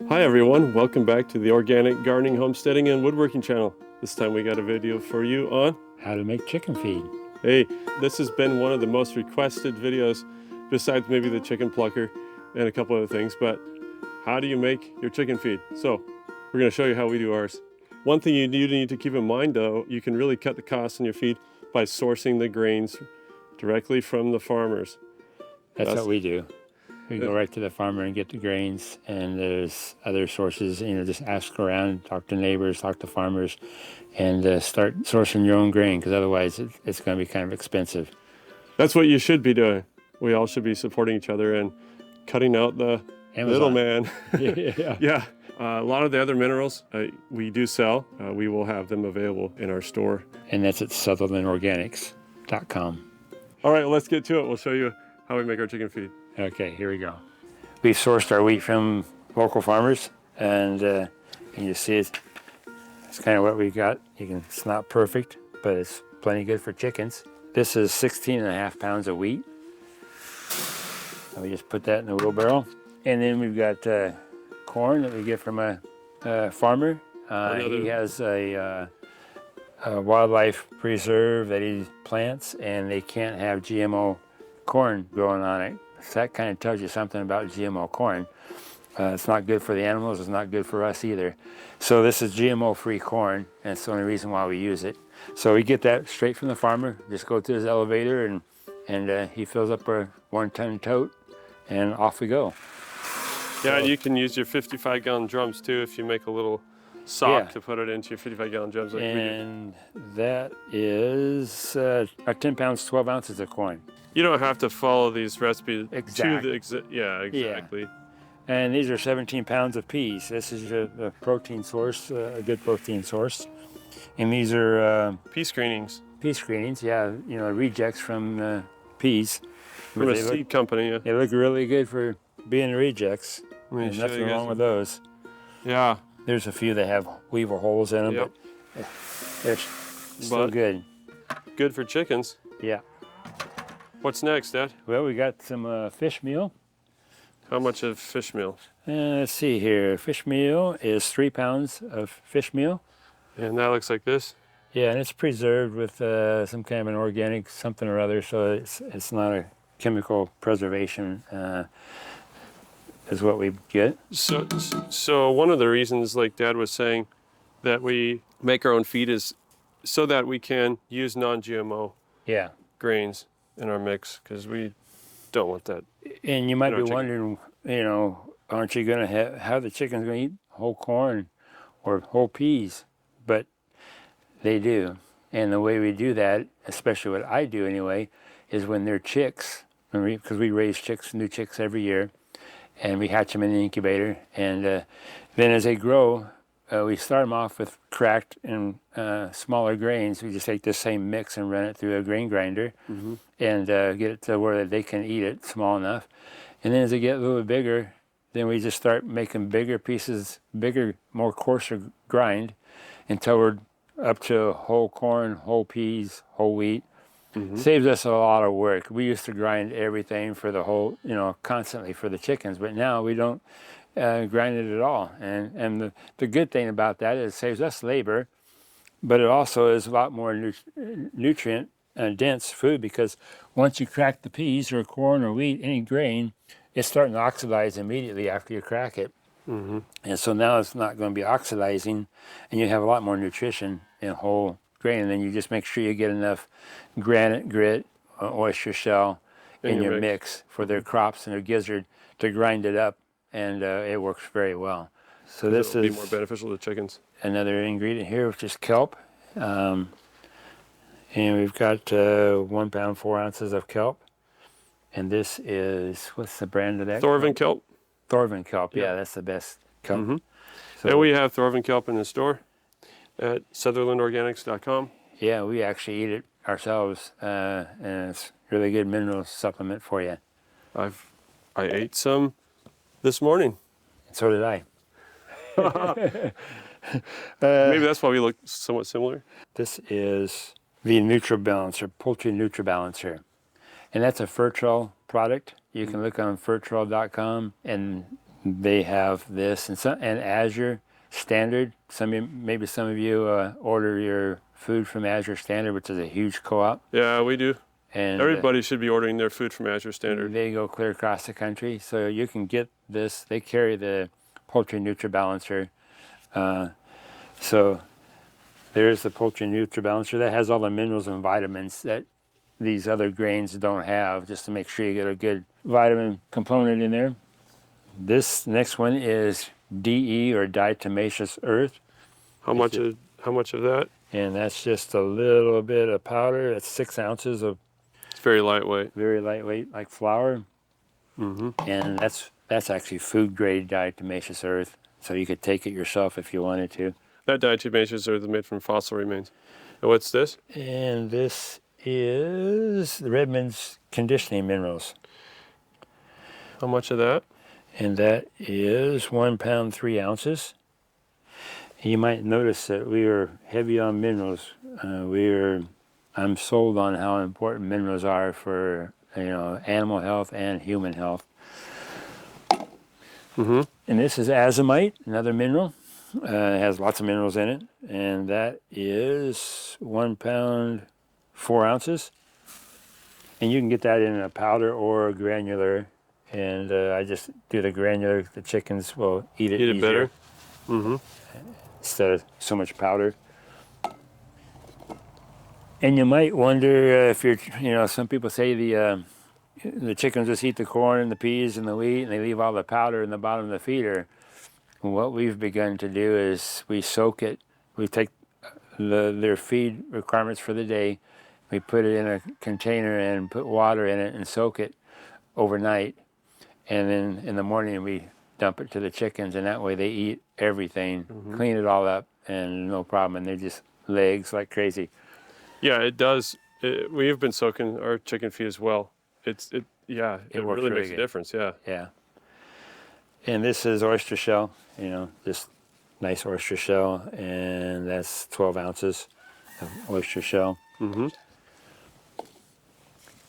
Hi everyone, welcome back to the Organic Gardening, Homesteading, and Woodworking channel. This time we got a video for you on how to make chicken feed. Hey, this has been one of the most requested videos, besides maybe the chicken plucker and a couple other things, but how do you make your chicken feed? So we're going to show you how we do ours. One thing you do need to keep in mind though, you can really cut the costs on your feed by sourcing the grains directly from the farmers. That's what we do. We go right to the farmer and get the grains, and there's other sources, just ask around, talk to neighbors, talk to farmers, and start sourcing your own grain, because otherwise it's going to be kind of expensive. That's what you should be doing. We all should be supporting each other and cutting out the middleman. Yeah. A lot of the other minerals we do sell. We will have them available in our store. And that's at SutherlandOrganics.com. All right, let's get to it. We'll show you how we make our chicken feed. Okay, here we go. We've sourced our wheat from local farmers, and you see it's kind of what we got. It's not perfect, but it's plenty good for chickens. This is 16.5 pounds of wheat. And we just put that in the wheelbarrow. And then we've got corn that we get from a farmer. He has a wildlife preserve that he plants, and they can't have GMO corn growing on it. So that kind of tells you something about GMO corn. It's not good for the animals, it's not good for us either. So this is GMO-free corn, and it's the only reason why we use it. So we get that straight from the farmer, just go to his elevator, and he fills up a 1-ton tote, and off we go. Yeah, you can use your 55-gallon drums too if you make a little sock to put it into your 55-gallon drums like we do. And that is 10 pounds, 12 ounces of corn. You don't have to follow these recipes exactly. Yeah, exactly. Yeah. And these are 17 pounds of peas. This is a protein source, a good protein source. And these are pea screenings. Pea screenings, yeah. Rejects from peas. From a seed company. Yeah. They look really good for being rejects. There's nothing wrong with those. Yeah. There's a few that have weevil holes in them, but they're still good. Good for chickens. Yeah. What's next, Dad? Well, we got some fish meal. How much of fish meal? Let's see here. Fish meal is 3 pounds of fish meal. And that looks like this? Yeah, and it's preserved with some kind of an organic something or other, so it's not a chemical preservation is what we get. So one of the reasons, like Dad was saying, that we make our own feed is so that we can use non-GMO grains in our mix, because we don't want that. And you might be wondering, aren't you going to have how the chicken's going to eat whole corn or whole peas? But they do. And the way we do that, especially what I do anyway, is when they're chicks, because we raise chicks, new chicks every year, and we hatch them in the incubator. And then as they grow, we start them off with cracked and smaller grains. We just take the same mix and run it through a grain grinder and get it to where they can eat it small enough. And then as they get a little bit bigger, then we just start making bigger pieces, more coarser grind until we're up to whole corn, whole peas, whole wheat. Saves us a lot of work. We used to grind everything for the whole, constantly for the chickens, but now we don't grind it at all. And the good thing about that is it saves us labor, but it also is a lot more nutrient dense food, because once you crack the peas or corn or wheat, any grain, it's starting to oxidize immediately after you crack it. And so now it's not going to be oxidizing, and you have a lot more nutrition in whole grain. And then you just make sure you get enough Granite Grit, Oyster Shell in your mix for their crops and their gizzard to grind it up, and it works very well. So this will be more beneficial to chickens. Another ingredient here, which is kelp. And we've got 1 pound, 4 ounces of kelp. And this is, what's the brand of that? Thorvin kelp. Thorvin kelp, yeah, that's the best kelp. So, and we have Thorvin kelp in the store at SutherlandOrganics.com. Yeah, we actually eat it ourselves, and it's a really good mineral supplement for you. I ate some this morning. And so did I. Maybe that's why we look somewhat similar. This is the Nutri-Balancer, Poultry Nutri-Balancer. And that's a Fertrell product. You can look on Fertrell.com, and they have this, and Azure Standard. Maybe some of you order your food from Azure Standard, which is a huge co-op. Yeah, we do. And everybody should be ordering their food from Azure Standard. They go clear across the country, so you can get this. They carry the Poultry Nutri-Balancer. So there's the Poultry Nutri-Balancer that has all the minerals and vitamins that these other grains don't have, just to make sure you get a good vitamin component in there. This next one is DE, or Diatomaceous Earth. How much of that? And that's just a little bit of powder. That's 6 ounces of. It's very lightweight. Very lightweight, like flour. Mm-hmm. And that's actually food grade diatomaceous earth, so you could take it yourself if you wanted to. That diatomaceous earth is made from fossil remains. And what's this? And this is the Redmond's conditioning minerals. How much of that? And that is 1 pound 3 ounces. You might notice that we are heavy on minerals. I'm sold on how important minerals are for animal health and human health. Mm-hmm. And this is Azomite, another mineral. It has lots of minerals in it, and that is 1 pound 4 ounces. And you can get that in a powder or a granular. And I just do the granular. The chickens will eat it easier. Better. Mm-hmm. Instead of so much powder. And you might wonder if some people say the chickens just eat the corn and the peas and the wheat, and they leave all the powder in the bottom of the feeder. What we've begun to do is we soak it. We take their feed requirements for the day, we put it in a container and put water in it and soak it overnight. And then in the morning we dump it to the chickens, and that way they eat everything, clean it all up, and no problem. And they just lay eggs like crazy. Yeah, it does. We've been soaking our chicken feed as well. It really makes a difference. Yeah. Yeah. And this is oyster shell. Just nice oyster shell, and that's 12 ounces of oyster shell. Mm-hmm.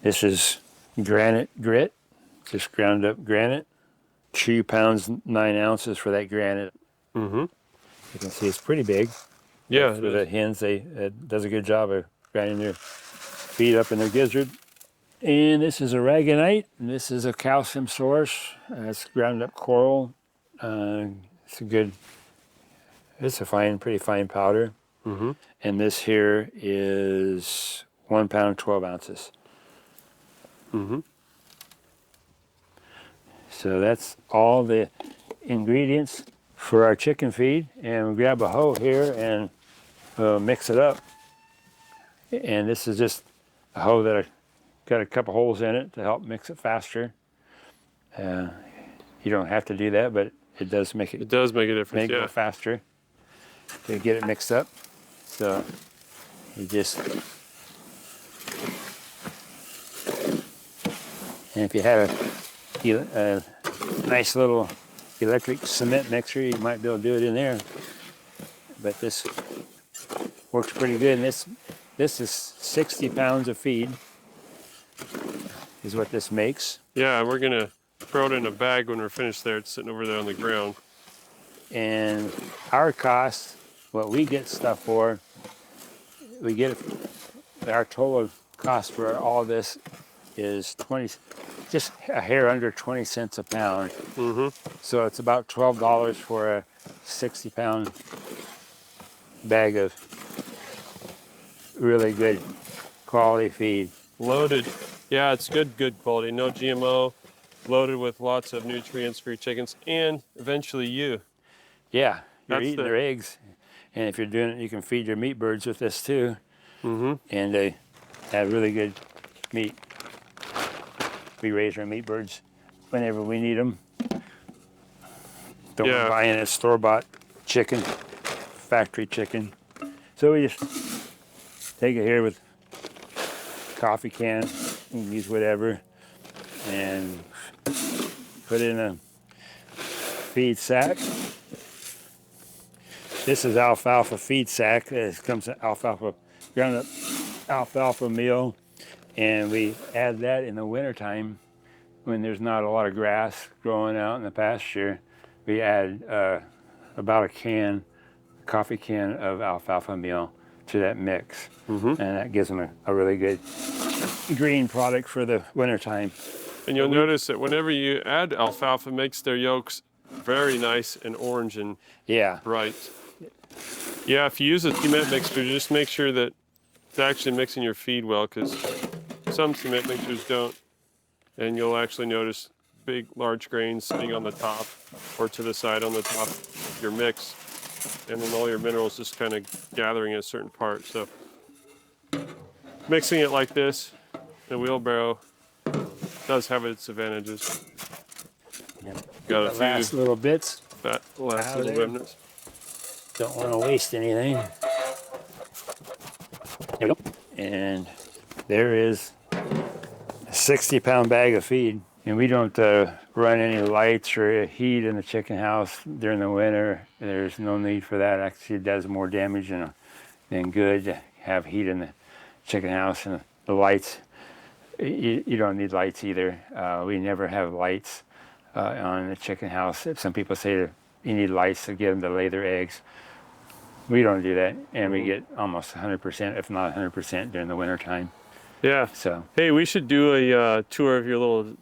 This is Granite Grit, just ground up granite. 2 pounds 9 ounces for that granite. Mm-hmm. You can see it's pretty big. Yeah. For the hens, it does a good job of grinding their feed up in their gizzard. And this is Aragonite, and this is a calcium source. It's ground up coral. It's a pretty fine powder. Mm-hmm. And this here is 1 pound 12 ounces. Mm-hmm. So that's all the ingredients for our chicken feed. And we grab a hoe here and mix it up. And this is just a hoe that I got a couple holes in it to help mix it faster. You don't have to do that, but it does make it. It does make a difference. Make it go faster to get it mixed up. So you just. And if you had a nice little electric cement mixer, you might be able to do it in there. But this works pretty good. And this is 60 pounds of feed is what this makes. Yeah, we're going to throw it in a bag when we're finished there. It's sitting over there on the ground. And our cost, what we get stuff for, our total cost for all this is just a hair under 20 cents a pound. Mm-hmm. So it's about $12 for a 60-pound bag of really good quality feed. Loaded. Yeah, it's good quality. No GMO. Loaded with lots of nutrients for your chickens and eventually you. Yeah, you're eating their eggs. And if you're doing it, you can feed your meat birds with this too. Mm-hmm. And they have really good meat. We raise our meat birds whenever we need them. Don't want to buy in a store-bought chicken, factory chicken. So we just take it here with coffee can. You can use whatever. And put it in a feed sack. This is alfalfa feed sack. It comes in alfalfa, ground up alfalfa meal. And we add that in the wintertime when there's not a lot of grass growing out in the pasture, we add about a coffee can of alfalfa meal to that mix. And that gives them a really good green product for the wintertime. And you'll notice that whenever you add alfalfa, it makes their yolks very nice and orange and bright. Yeah, if you use a cement mixer, just make sure that it's actually mixing your feed well, because some cement mixers don't. And you'll actually notice big, large grains sitting on the top or to the side on the top of your mix. And then all your minerals just kind of gathering in a certain part. So mixing it like this in a wheelbarrow does have its advantages. Got a few last little bits. last little remnants. Don't want to waste anything. There we go. And there is a 60-pound bag of feed. And we don't run any lights or heat in the chicken house during the winter. There's no need for that. Actually, it does more damage than good to have heat in the chicken house. And the lights, you don't need lights either. We never have lights on the chicken house. Some people say that you need lights to get them to lay their eggs. We don't do that, and we get almost 100%, if not 100%, during the winter time. Yeah. So. Hey, we should do a tour of your little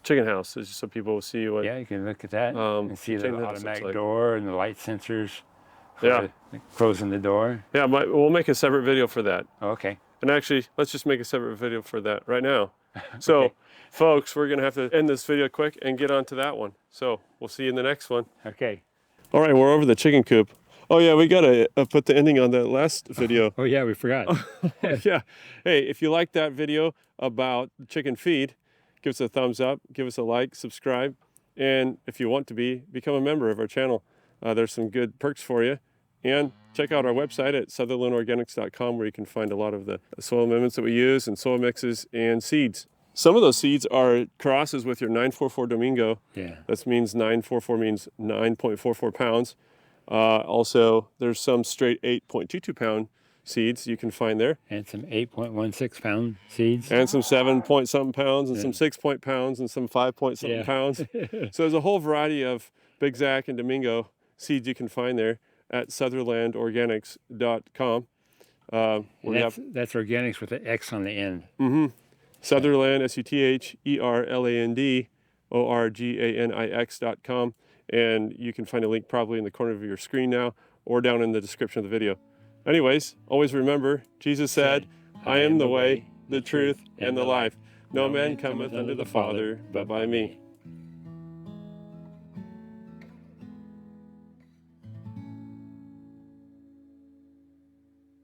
chicken house, just so people will see what. Yeah, you can look at that and see the automatic door and the light sensors for closing the door. Yeah, we'll make a separate video for that. Okay. And actually, let's just make a separate video for that right now. So, folks, we're going to have to end this video quick and get on to that one. So, we'll see you in the next one. Okay. All right, we're over the chicken coop. Oh, yeah, we got to put the ending on that last video. Oh, yeah, we forgot. Yeah. Hey, if you like that video about chicken feed, give us a thumbs up, give us a like, subscribe. And if you want to become a member of our channel. There's some good perks for you. And check out our website at sutherlandorganics.com, where you can find a lot of the soil amendments that we use and soil mixes and seeds. Some of those seeds are crosses with your 944 Domingo. Yeah. That means 944 means 9.44 pounds. Also, there's some straight 8.22 pound seeds you can find there. And some 8.16 pound seeds. And some 7-point-something pounds, and some 6-point pounds, and some 5-point-something pounds. So there's a whole variety of Big Zac and Domingo seeds you can find there at sutherlandorganics.com. That's organics with an X on the end. Sutherland, SUTHERLANDORGANIX.com. And you can find a link probably in the corner of your screen now or down in the description of the video. Anyways, always remember, Jesus said, I am the way, the truth, and the life. No man cometh unto the Father but by me.